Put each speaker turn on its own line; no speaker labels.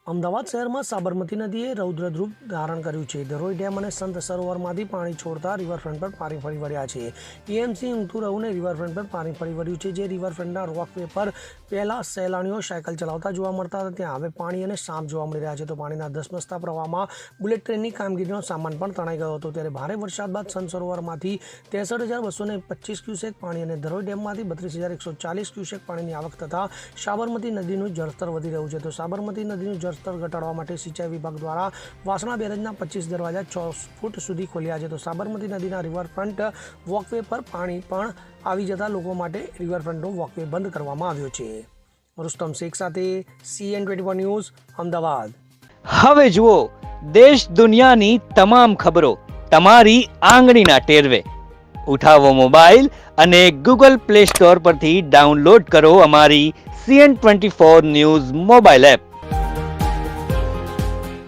અમદાવાદ શહેરમાં સાબરમતી નદીએ રૌદ્રરૂપ ધારણ કર્યું છે. ધરોઈ ડેમ અને સંત સરોવરમાંથી પાણી છોડતા રિવરફ્રન્ટ પર પાણી ફરી વળ્યા છે. એએમસી ઊંટુ રવને રિવરફ્રન્ટ પર પાણી ફરી વળ્યું છે. જે રિવરફ્રન્ટના રોકવે પર પહેલા સહેલાણીઓ સાયકલ ચલાવતા જોવા મળતા હતા, ત્યાં હવે પાણી અને સાપ જોવા મળી રહ્યા છે. તો પાણીના ધસમસતા પ્રવાહમાં બુલેટ ટ્રેનની કામગીરીનો સામાન પણ તણાઈ ગયો હતો. ત્યારે ભારે વરસાદ બાદ સંત સરોવરમાંથી 63,225 ક્યુસેક પાણી અને ધરોઈ ડેમમાંથી 32,140 ક્યુસેક પાણીની આવક થતાં સાબરમતી નદીનું જળસ્તર વધી રહ્યું છે. તો સાબરમતી નદીનું જળસ્તર ઘટાડવા માટે સિંચાઈ વિભાગ દ્વારા વાસણા બેરેજના 25 દરવાજા 6 ફૂટ સુધી ખોલ્યા છે. તો સાબરમતી નદીના રિવરફ્રન્ટ વોકવે પર પાણી પણ આવી જતા લોકો માટે રિવરફ્રન્ટનો વોકવે બંધ કરવામાં આવ્યો છે. રુસ્તમ શેખ સાથે CN24 ન્યૂઝ, અમદાવાદ.
હવે જુઓ દેશ દુનિયાની તમામ ખબરો તમારી આંગળીના ટેરવે. ઉઠાવો મોબાઈલ અને Google Play Store પરથી ડાઉનલોડ કરો અમારી CN24 ન્યૂઝ મોબાઈલ એપ.